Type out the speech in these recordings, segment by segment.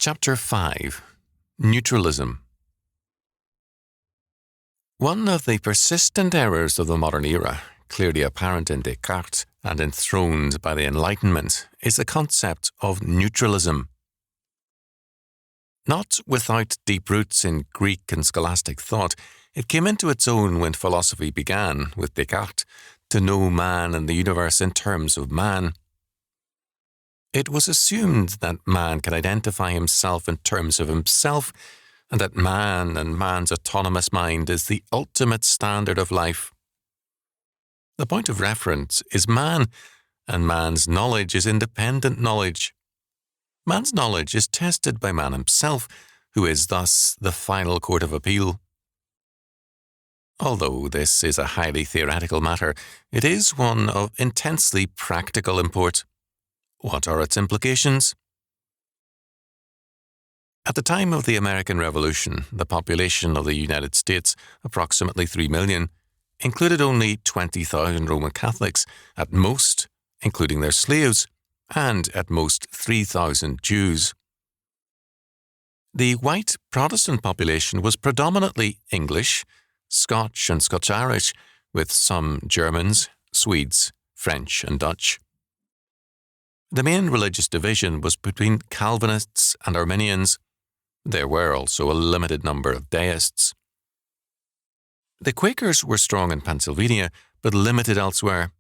Chapter 5 Neutralism. One of the persistent errors of the modern era, clearly apparent in Descartes and enthroned by the Enlightenment, is the concept of neutralism. Not without deep roots in Greek and scholastic thought, it came into its own when philosophy began, with Descartes, to know man and the universe in terms of man. It was assumed that man can identify himself in terms of himself, and that man and man's autonomous mind is the ultimate standard of life. The point of reference is man, and man's knowledge is independent knowledge. Man's knowledge is tested by man himself, who is thus the final court of appeal. Although this is a highly theoretical matter, it is one of intensely practical import. What are its implications? At the time of the American Revolution, the population of the United States, approximately 3 million, included only 20,000 Roman Catholics, at most, including their slaves, and at most 3,000 Jews. The white Protestant population was predominantly English, Scotch and Scotch-Irish, with some Germans, Swedes, French and Dutch. The main religious division was between Calvinists and Arminians. There were also a limited number of deists. The Quakers were strong in Pennsylvania, but limited elsewhere,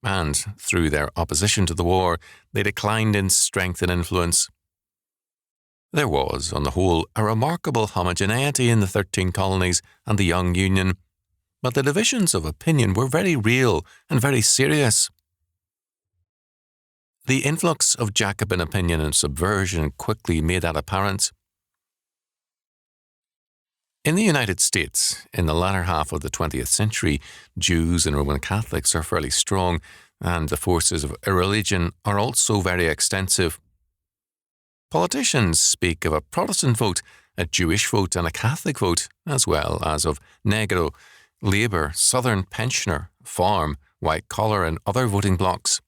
and through their opposition to the war, they declined in strength and influence. There was, on the whole, a remarkable homogeneity in the 13 colonies and the young Union, but the divisions of opinion were very real and very serious. The influx of Jacobin opinion and subversion quickly made that apparent. In the United States, in the latter half of the 20th century, Jews and Roman Catholics are fairly strong, and the forces of irreligion are also very extensive. Politicians speak of a Protestant vote, a Jewish vote and a Catholic vote, as well as of Negro, Labour, Southern Pensioner, Farm, White Collar and other voting blocs.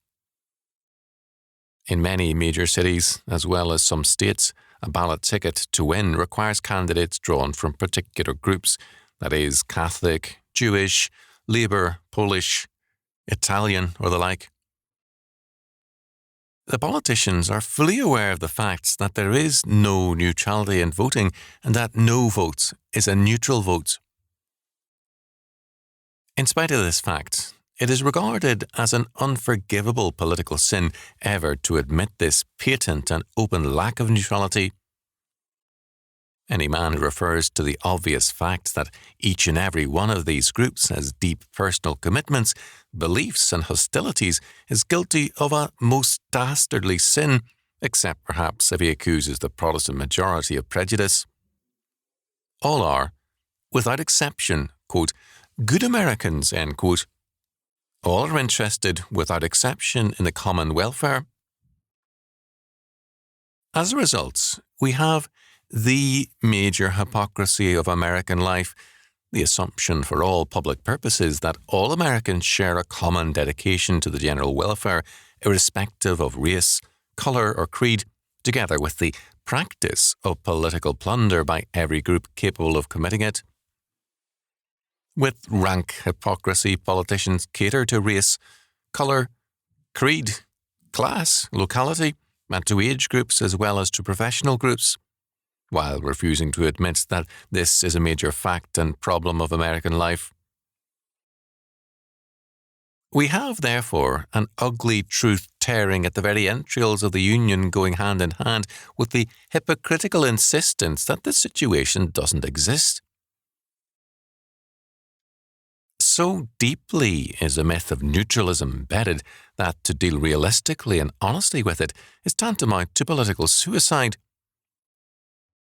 In many major cities, as well as some states, a ballot ticket to win requires candidates drawn from particular groups, that is, Catholic, Jewish, Labour, Polish, Italian, or the like. The politicians are fully aware of the facts that there is no neutrality in voting and that no vote is a neutral vote. In spite of this fact, it is regarded as an unforgivable political sin ever to admit this patent and open lack of neutrality. Any man who refers to the obvious fact that each and every one of these groups has deep personal commitments, beliefs and hostilities is guilty of a most dastardly sin, except perhaps if he accuses the Protestant majority of prejudice. All are, without exception, quote, good Americans, end quote. All are interested, without exception, in the common welfare. As a result, we have the major hypocrisy of American life, the assumption for all public purposes that all Americans share a common dedication to the general welfare, irrespective of race, colour or creed, together with the practice of political plunder by every group capable of committing it. With rank hypocrisy, politicians cater to race, colour, creed, class, locality, and to age groups as well as to professional groups, while refusing to admit that this is a major fact and problem of American life. We have, therefore, an ugly truth tearing at the very entrails of the Union, going hand in hand with the hypocritical insistence that this situation doesn't exist. So deeply is the myth of neutralism embedded that to deal realistically and honestly with it is tantamount to political suicide.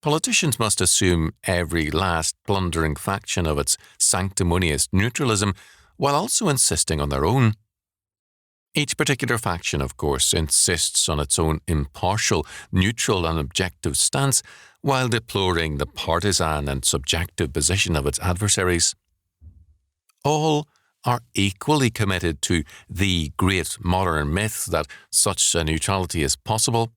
Politicians must assume every last plundering faction of its sanctimonious neutralism while also insisting on their own. Each particular faction, of course, insists on its own impartial, neutral and objective stance while deploring the partisan and subjective position of its adversaries. All are equally committed to the great modern myth that such a neutrality is possible.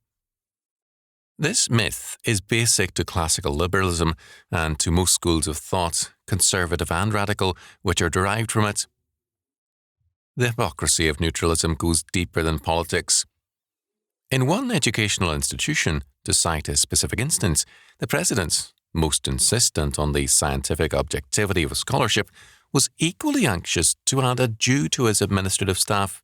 This myth is basic to classical liberalism and to most schools of thought, conservative and radical, which are derived from it. The hypocrisy of neutralism goes deeper than politics. In one educational institution, to cite a specific instance, the president, most insistent on the scientific objectivity of scholarship, was equally anxious to add a Jew to his administrative staff.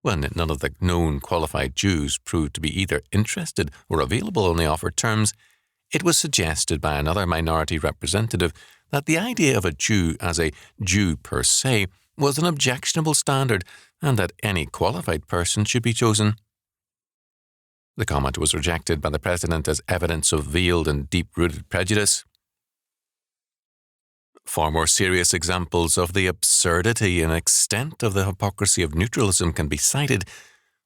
When none of the known qualified Jews proved to be either interested or available on the offered terms, it was suggested by another minority representative that the idea of a Jew as a Jew per se was an objectionable standard and that any qualified person should be chosen. The comment was rejected by the president as evidence of veiled and deep-rooted prejudice. Far more serious examples of the absurdity and extent of the hypocrisy of neutralism can be cited,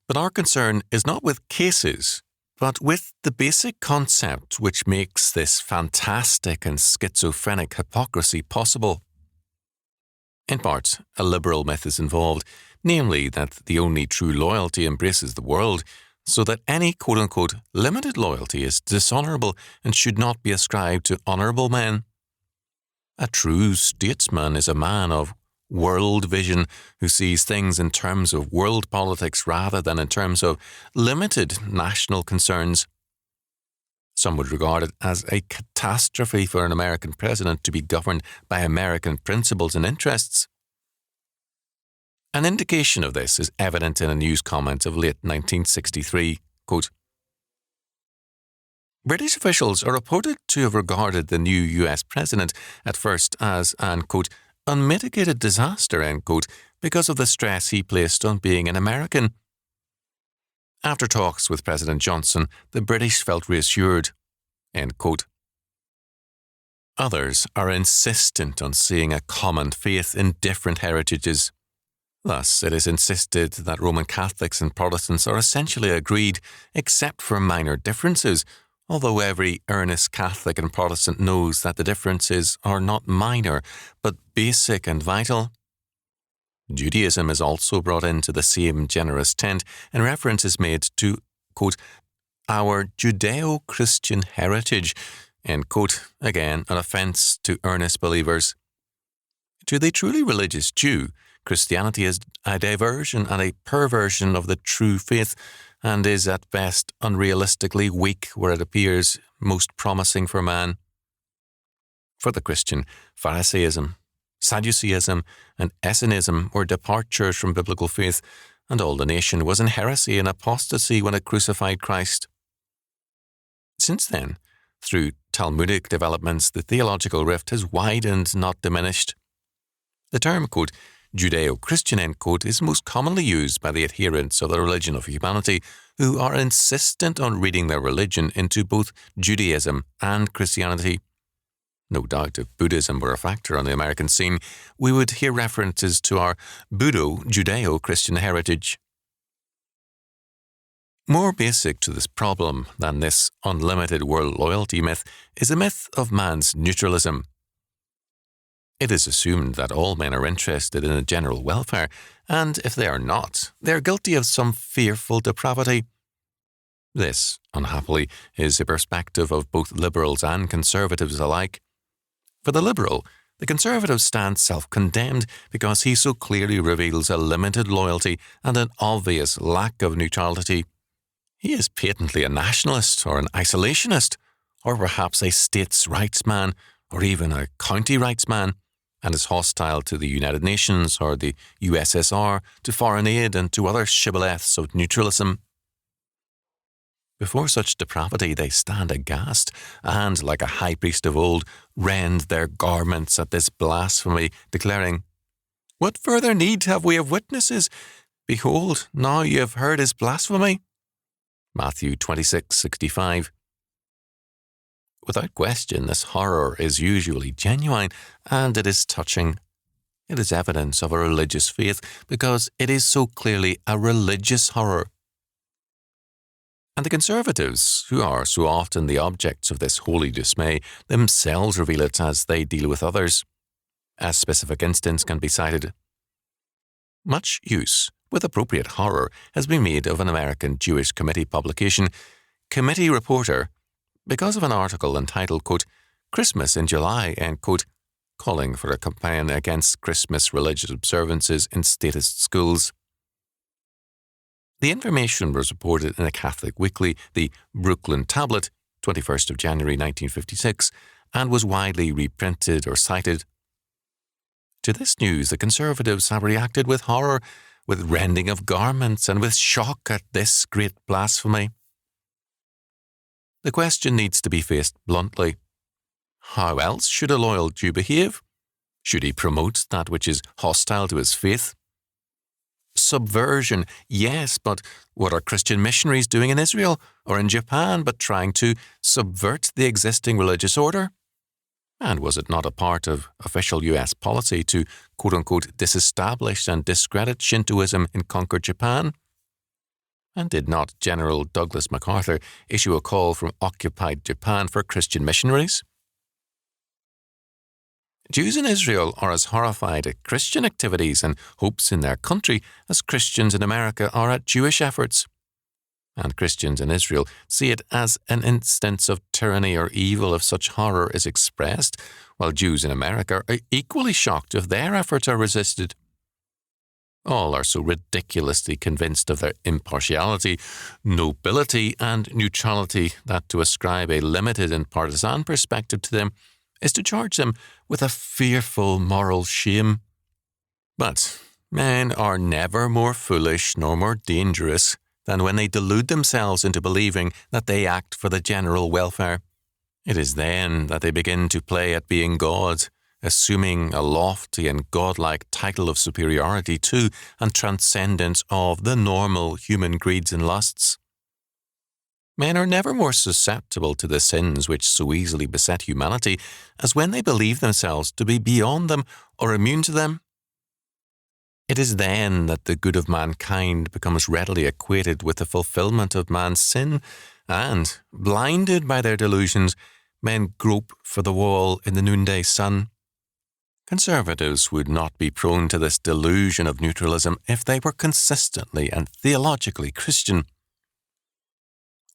but our concern is not with cases, but with the basic concept which makes this fantastic and schizophrenic hypocrisy possible. In part, a liberal myth is involved, namely that the only true loyalty embraces the world, so that any quote-unquote limited loyalty is dishonourable and should not be ascribed to honourable men. A true statesman is a man of world vision who sees things in terms of world politics rather than in terms of limited national concerns. Some would regard it as a catastrophe for an American president to be governed by American principles and interests. An indication of this is evident in a news comment of late 1963, quote, British officials are reported to have regarded the new US president at first as an, quote, unmitigated disaster, end quote, because of the stress he placed on being an American. After talks with President Johnson, the British felt reassured, end quote. Others are insistent on seeing a common faith in different heritages. Thus, it is insisted that Roman Catholics and Protestants are essentially agreed, except for minor differences, although every earnest Catholic and Protestant knows that the differences are not minor, but basic and vital. Judaism is also brought into the same generous tent, and reference is made to, quote, our Judeo-Christian heritage, end quote, again an offence to earnest believers. To the truly religious Jew, Christianity is a diversion and a perversion of the true faith, and is at best unrealistically weak where it appears most promising for man. For the Christian, Pharisaism, Sadduceeism, and Essenism were departures from biblical faith, and all the nation was in heresy and apostasy when it crucified Christ. Since then, through Talmudic developments, the theological rift has widened, not diminished. The term, quote, Judeo-Christian, end quote, is most commonly used by the adherents of the religion of humanity who are insistent on reading their religion into both Judaism and Christianity. No doubt if Buddhism were a factor on the American scene, we would hear references to our Buddho-Judeo-Christian heritage. More basic to this problem than this unlimited world loyalty myth is a myth of man's neutralism. It is assumed that all men are interested in the general welfare, and if they are not, they are guilty of some fearful depravity. This, unhappily, is the perspective of both liberals and conservatives alike. For the liberal, the conservative stands self-condemned because he so clearly reveals a limited loyalty and an obvious lack of neutrality. He is patently a nationalist or an isolationist, or perhaps a states' rights man, or even a county rights man, and is hostile to the United Nations or the USSR, to foreign aid and to other shibboleths of neutralism. Before such depravity they stand aghast, and, like a high priest of old, rend their garments at this blasphemy, declaring, What further need have we of witnesses? Behold, now ye have heard his blasphemy. Matthew 26:65. Without question, this horror is usually genuine, and it is touching. It is evidence of a religious faith, because it is so clearly a religious horror. And the conservatives, who are so often the objects of this holy dismay, themselves reveal it as they deal with others. A specific instance can be cited. Much use, with appropriate horror, has been made of an American Jewish Committee publication, committee reporter because of an article entitled, quote, Christmas in July, end quote, calling for a campaign against Christmas religious observances in statist schools. The information was reported in a Catholic weekly, the Brooklyn Tablet, 21st of January 1956, and was widely reprinted or cited. To this news, the Conservatives have reacted with horror, with rending of garments, and with shock at this great blasphemy. The question needs to be faced bluntly. How else should a loyal Jew behave? Should he promote that which is hostile to his faith? Subversion, yes, but what are Christian missionaries doing in Israel or in Japan but trying to subvert the existing religious order? And was it not a part of official US policy to, quote-unquote, disestablish and discredit Shintoism in conquered Japan? And did not General Douglas MacArthur issue a call from occupied Japan for Christian missionaries? Jews in Israel are as horrified at Christian activities and hopes in their country as Christians in America are at Jewish efforts. And Christians in Israel see it as an instance of tyranny or evil if such horror is expressed, while Jews in America are equally shocked if their efforts are resisted. All are so ridiculously convinced of their impartiality, nobility, and neutrality that to ascribe a limited and partisan perspective to them is to charge them with a fearful moral shame. But men are never more foolish nor more dangerous than when they delude themselves into believing that they act for the general welfare. It is then that they begin to play at being God, assuming a lofty and godlike title of superiority to and transcendence of the normal human greeds and lusts. Men are never more susceptible to the sins which so easily beset humanity as when they believe themselves to be beyond them or immune to them. It is then that the good of mankind becomes readily equated with the fulfillment of man's sin, and, blinded by their delusions, men grope for the wall in the noonday sun. Conservatives would not be prone to this delusion of neutralism if they were consistently and theologically Christian.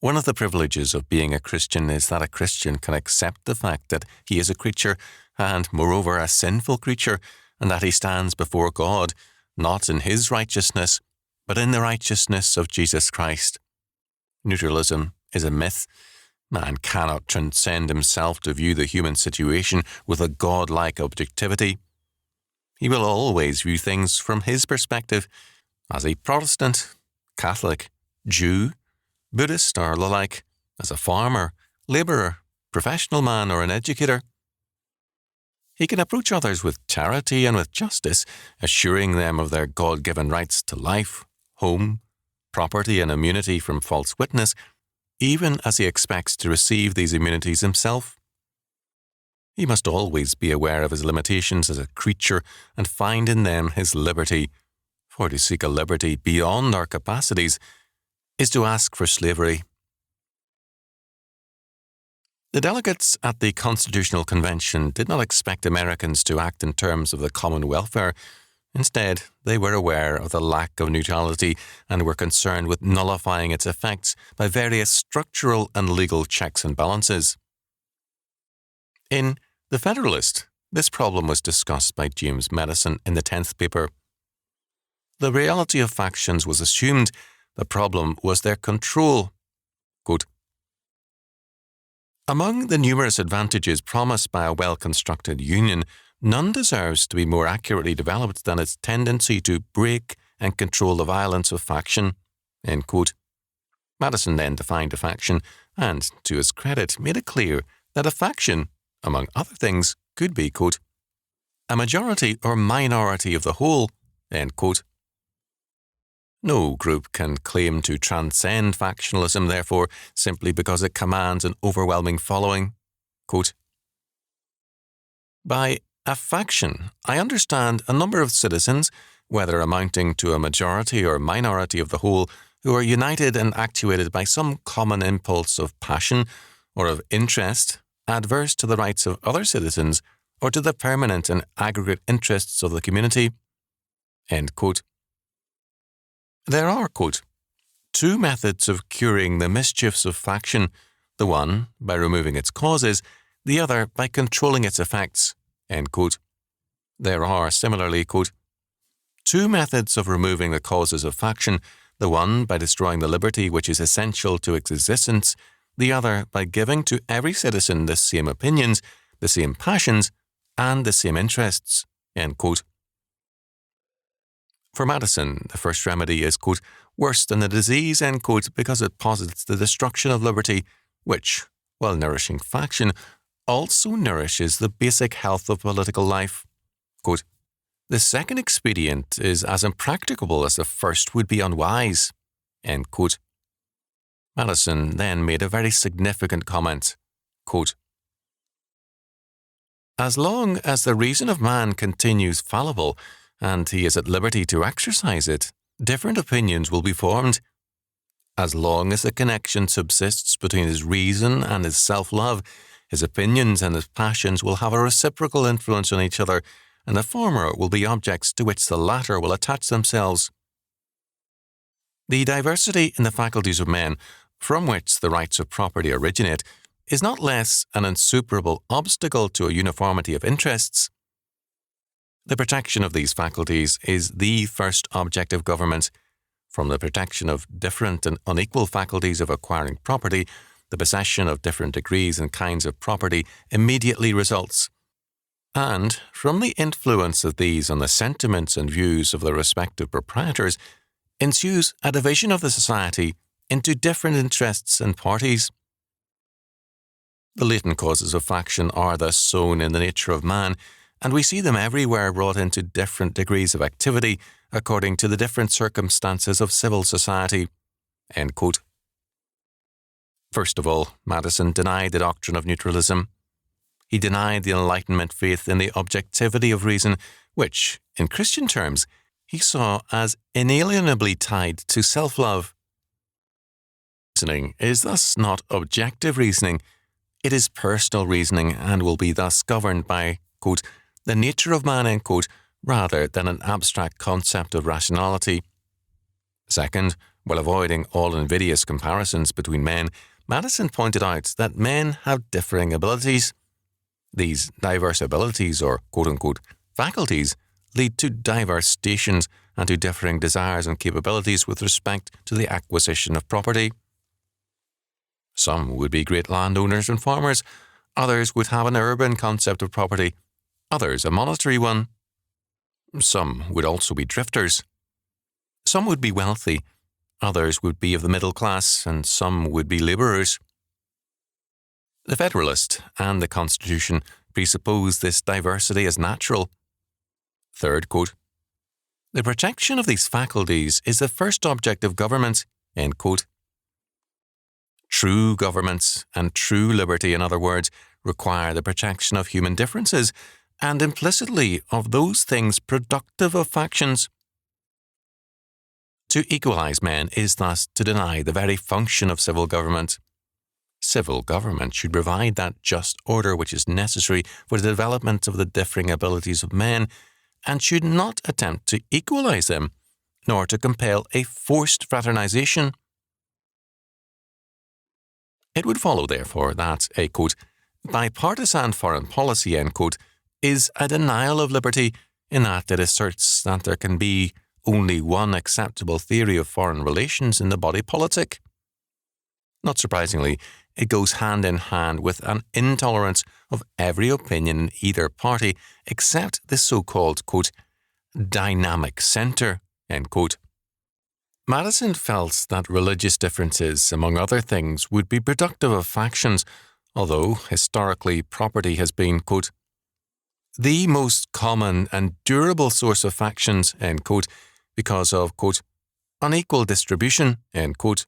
One of the privileges of being a Christian is that a Christian can accept the fact that he is a creature, and moreover a sinful creature, and that he stands before God, not in his righteousness, but in the righteousness of Jesus Christ. Neutralism is a myth. Man cannot transcend himself to view the human situation with a godlike objectivity. He will always view things from his perspective, as a Protestant, Catholic, Jew, Buddhist, or the like, as a farmer, labourer, professional man, or an educator. He can approach others with charity and with justice, assuring them of their God-given rights to life, home, property, and immunity from false witness, even as he expects to receive these immunities himself. He must always be aware of his limitations as a creature and find in them his liberty, for to seek a liberty beyond our capacities is to ask for slavery. The delegates at the Constitutional Convention did not expect Americans to act in terms of the common welfare. Instead, they were aware of the lack of neutrality and were concerned with nullifying its effects by various structural and legal checks and balances. In The Federalist, this problem was discussed by James Madison in the 10th paper. The reality of factions was assumed. The problem was their control. Quote, among the numerous advantages promised by a well-constructed union, none deserves to be more accurately developed than its tendency to break and control the violence of faction. End quote. Madison then defined a faction and, to his credit, made it clear that a faction, among other things, could be, quote, a majority or minority of the whole, end quote. No group can claim to transcend factionalism, therefore, simply because it commands an overwhelming following. Quote, by a faction, I understand a number of citizens, whether amounting to a majority or minority of the whole, who are united and actuated by some common impulse of passion or of interest, adverse to the rights of other citizens or to the permanent and aggregate interests of the community. End quote. There are, quote, two methods of curing the mischiefs of faction, the one by removing its causes, the other by controlling its effects." End quote. There are, similarly, quote, two methods of removing the causes of faction, the one by destroying the liberty which is essential to its existence, the other by giving to every citizen the same opinions, the same passions, and the same interests." End quote. For Madison, the first remedy is, quote, worse than the disease, end quote, because it posits the destruction of liberty, which, while nourishing faction, also nourishes the basic health of political life. Quote, "The second expedient is as impracticable as the first would be unwise." End quote. Madison then made a very significant comment. Quote, "As long as the reason of man continues fallible, and he is at liberty to exercise it, different opinions will be formed. As long as the connection subsists between his reason and his self-love, his opinions and his passions will have a reciprocal influence on each other, and the former will be objects to which the latter will attach themselves. The diversity in the faculties of men, from which the rights of property originate, is not less an insuperable obstacle to a uniformity of interests. The protection of these faculties is the first object of government. From the protection of different and unequal faculties of acquiring property, the possession of different degrees and kinds of property immediately results. And from the influence of these on the sentiments and views of the respective proprietors, ensues a division of the society into different interests and parties. The latent causes of faction are thus sown in the nature of man, and we see them everywhere brought into different degrees of activity according to the different circumstances of civil society." End quote. First of all, Madison denied the doctrine of neutralism. He denied the Enlightenment faith in the objectivity of reason, which, in Christian terms, he saw as inalienably tied to self-love. Reasoning is thus not objective reasoning, it is personal reasoning and will be thus governed by, quote, "the nature of man," end quote, rather than an abstract concept of rationality. Second, while avoiding all invidious comparisons between men, Madison pointed out that men have differing abilities. These diverse abilities, or quote-unquote faculties, lead to diverse stations and to differing desires and capabilities with respect to the acquisition of property. Some would be great landowners and farmers, others would have an urban concept of property, others a monetary one. Some would also be drifters. Some would be wealthy, others would be of the middle class, and some would be labourers. The Federalist and the Constitution presuppose this diversity as natural. Third, quote, "The protection of these faculties is the first object of government," end quote. True governments and true liberty, in other words, require the protection of human differences and implicitly of those things productive of factions. To equalize men is thus to deny the very function of civil government. Civil government should provide that just order which is necessary for the development of the differing abilities of men, and should not attempt to equalize them, nor to compel a forced fraternization. It would follow, therefore, that a, quote, "bipartisan foreign policy," end quote, is a denial of liberty in that it asserts that there can be only one acceptable theory of foreign relations in the body politic. Not surprisingly, it goes hand in hand with an intolerance of every opinion in either party except the so-called, quote, "dynamic centre," end quote. Madison felt that religious differences, among other things, would be productive of factions, although historically property has been, quote, "the most common and durable source of factions," end quote, because of, quote, "unequal distribution," end quote.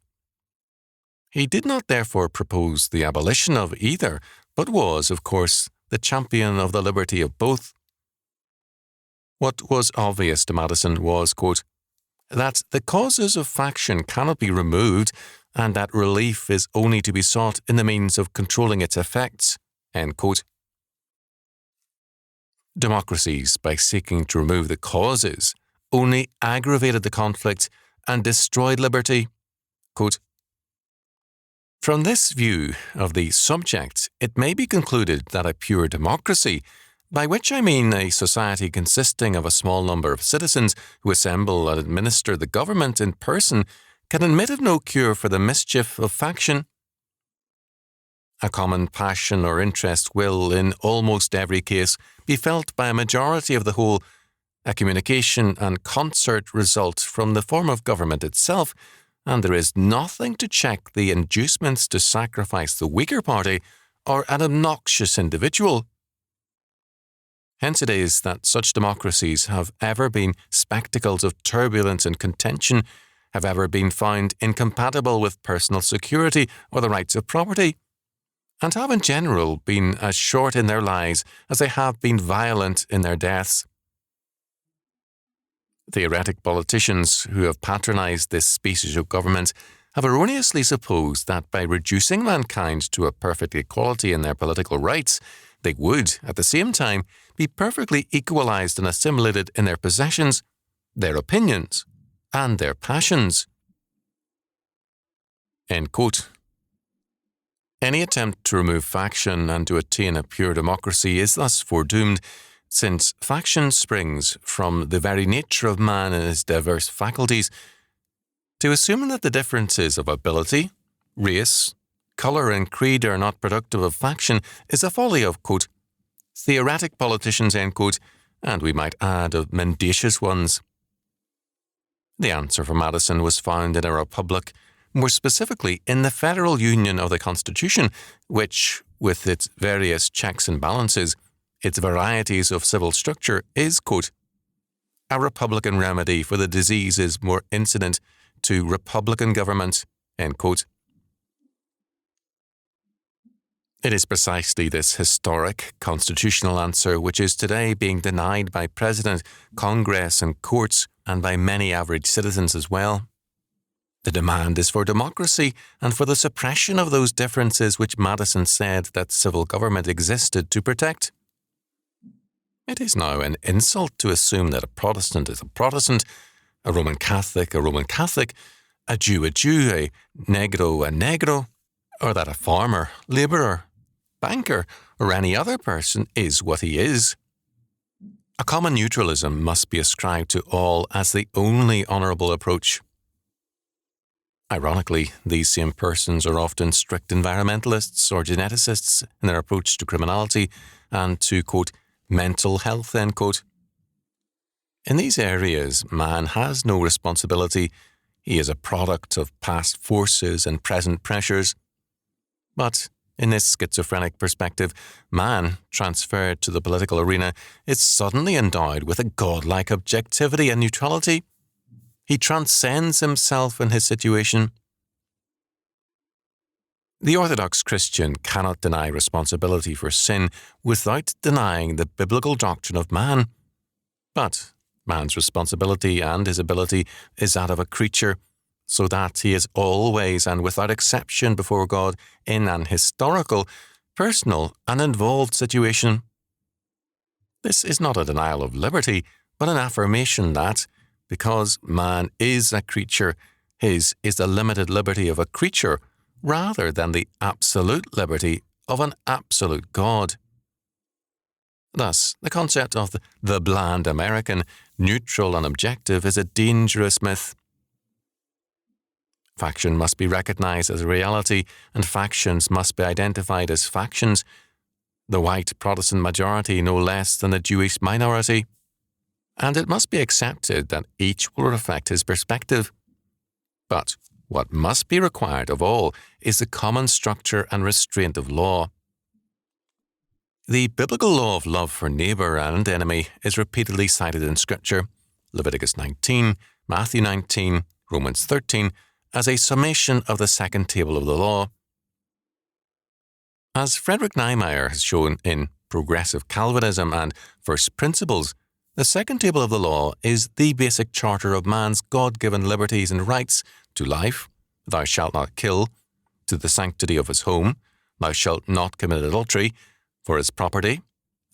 He did not therefore propose the abolition of either, but was, of course, the champion of the liberty of both. What was obvious to Madison was, quote, "that the causes of faction cannot be removed, and that relief is only to be sought in the means of controlling its effects," end quote. Democracies, by seeking to remove the causes, only aggravated the conflict and destroyed liberty. Quote, "From this view of the subject, it may be concluded that a pure democracy, by which I mean a society consisting of a small number of citizens who assemble and administer the government in person, can admit of no cure for the mischief of faction. A common passion or interest will, in almost every case, be felt by a majority of the whole. A communication and concert result from the form of government itself, and there is nothing to check the inducements to sacrifice the weaker party or an obnoxious individual. Hence it is that such democracies have ever been spectacles of turbulence and contention, have ever been found incompatible with personal security or the rights of property, and have in general been as short in their lives as they have been violent in their deaths. Theoretic politicians who have patronized this species of government have erroneously supposed that by reducing mankind to a perfect equality in their political rights, they would, at the same time, be perfectly equalized and assimilated in their possessions, their opinions, and their passions." End quote. Any attempt to remove faction and to attain a pure democracy is thus foredoomed, since faction springs from the very nature of man and his diverse faculties. To assume that the differences of ability, race, colour and creed are not productive of faction is a folly of, quote, "theoretic politicians," end quote, and we might add of mendacious ones. The answer for Madison was found in a republic, more specifically in the Federal Union of the Constitution, which, with its various checks and balances, its varieties of civil structure, is, quote, "a republican remedy for the diseases more incident to republican government," end quote. It is precisely this historic constitutional answer which is today being denied by President, Congress and courts, and by many average citizens as well. The demand is for democracy and for the suppression of those differences which Madison said that civil government existed to protect. It is now an insult to assume that a Protestant is a Protestant, a Roman Catholic, a Jew, a Negro, or that a farmer, labourer, banker, or any other person is what he is. A common neutralism must be ascribed to all as the only honourable approach. Ironically, these same persons are often strict environmentalists or geneticists in their approach to criminality and to, quote, "mental health," end quote. In these areas, man has no responsibility. He is a product of past forces and present pressures. But in this schizophrenic perspective, man, transferred to the political arena, is suddenly endowed with a godlike objectivity and neutrality. He transcends himself and his situation. The Orthodox Christian cannot deny responsibility for sin without denying the biblical doctrine of man. But man's responsibility and his ability is that of a creature, so that he is always and without exception before God in an historical, personal, and involved situation. This is not a denial of liberty, but an affirmation that, because man is a creature, his is the limited liberty of a creature rather than the absolute liberty of an absolute God. Thus, the concept of the bland American, neutral and objective, is a dangerous myth. Faction must be recognized as a reality, and factions must be identified as factions. The white Protestant majority no less than the Jewish minority. And it must be accepted that each will reflect his perspective. But what must be required of all is the common structure and restraint of law. The biblical law of love for neighbour and enemy is repeatedly cited in Scripture, Leviticus 19, Matthew 19, Romans 13, as a summation of the second table of the law. As Frederick Niemeyer has shown in Progressive Calvinism and First Principles, the second table of the law is the basic charter of man's God-given liberties and rights to life, thou shalt not kill, to the sanctity of his home, thou shalt not commit adultery, for his property,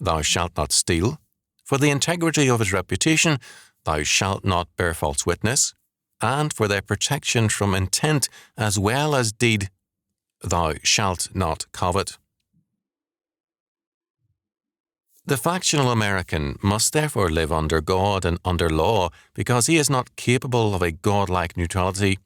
thou shalt not steal, for the integrity of his reputation, thou shalt not bear false witness, and for their protection from intent as well as deed. Thou shalt not covet. The factional American must therefore live under God and under law because he is not capable of a godlike neutrality.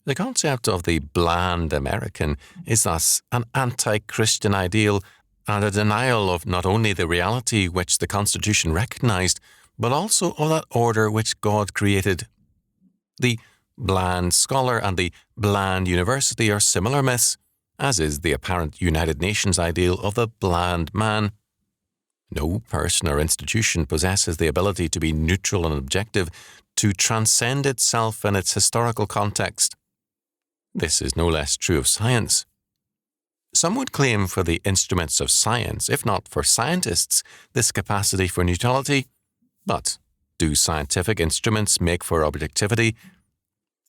The concept of the bland American is thus an anti-Christian ideal and a denial of not only the reality which the Constitution recognized, but also of that order which God created. The bland scholar and the bland university are similar myths, as is the apparent United Nations ideal of the bland man. No person or institution possesses the ability to be neutral and objective, to transcend itself and its historical context. This is no less true of science. Some would claim for the instruments of science, if not for scientists, this capacity for neutrality. But do scientific instruments make for objectivity?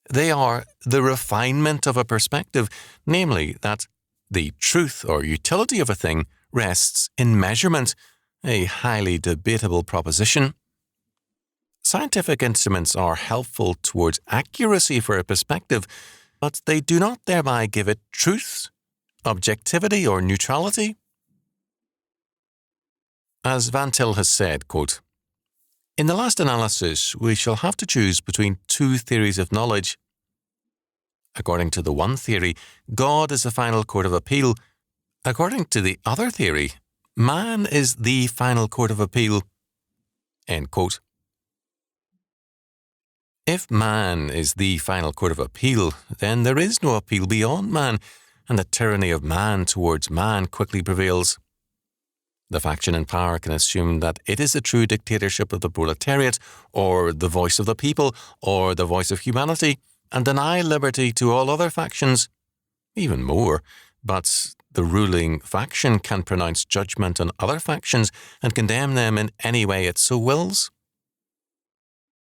They are the refinement of a perspective, namely that the truth or utility of a thing rests in measurement, a highly debatable proposition. Scientific instruments are helpful towards accuracy for a perspective, but they do not thereby give it truth, objectivity, or neutrality. As Van Til has said, quote, "In the last analysis, we shall have to choose between two theories of knowledge. According to the one theory, God is the final court of appeal. According to the other theory, man is the final court of appeal." End quote. If man is the final court of appeal, then there is no appeal beyond man, and the tyranny of man towards man quickly prevails. The faction in power can assume that it is the true dictatorship of the proletariat, or the voice of the people, or the voice of humanity, and deny liberty to all other factions. Even more, but the ruling faction can pronounce judgment on other factions and condemn them in any way it so wills.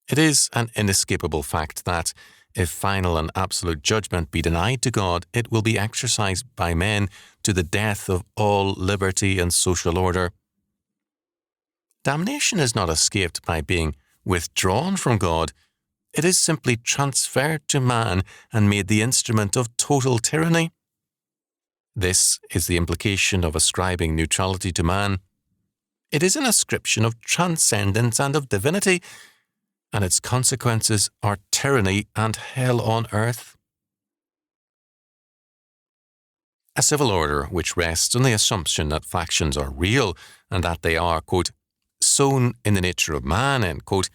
It is an inescapable fact that, if final and absolute judgment be denied to God, it will be exercised by men to the death of all liberty and social order. Damnation is not escaped by being withdrawn from God. It is simply transferred to man and made the instrument of total tyranny. This is the implication of ascribing neutrality to man. It is an ascription of transcendence and of divinity, and its consequences are tyranny and hell on earth. A civil order which rests on the assumption that factions are real and that they are, quote, "sown in the nature of man," end quote,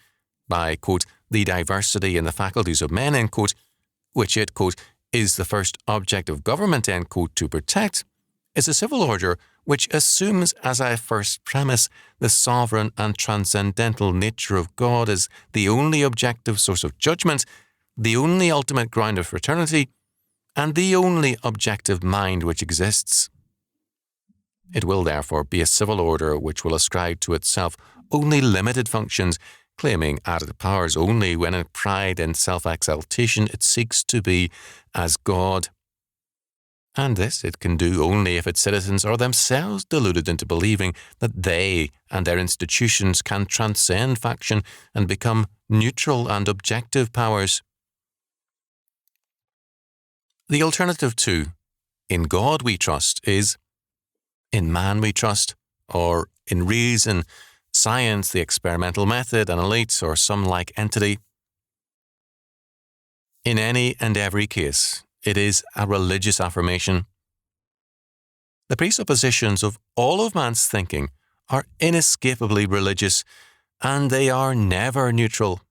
by, quote, "the diversity in the faculties of men," end quote, which it, quote, "is the first object of government," end quote, "to protect, is a civil order which assumes as a first premise the sovereign and transcendental nature of God as the only objective source of judgment, the only ultimate ground of fraternity, and the only objective mind which exists. It will therefore be a civil order which will ascribe to itself only limited functions, claiming added powers only when in pride and self-exaltation it seeks to be as God. And this it can do only if its citizens are themselves deluded into believing that they and their institutions can transcend faction and become neutral and objective powers. The alternative to "in God we trust" is "in man we trust," or "in reason, science, the experimental method, an elite, or some like entity." In any and every case, it is a religious affirmation. The presuppositions of all of man's thinking are inescapably religious, and they are never neutral.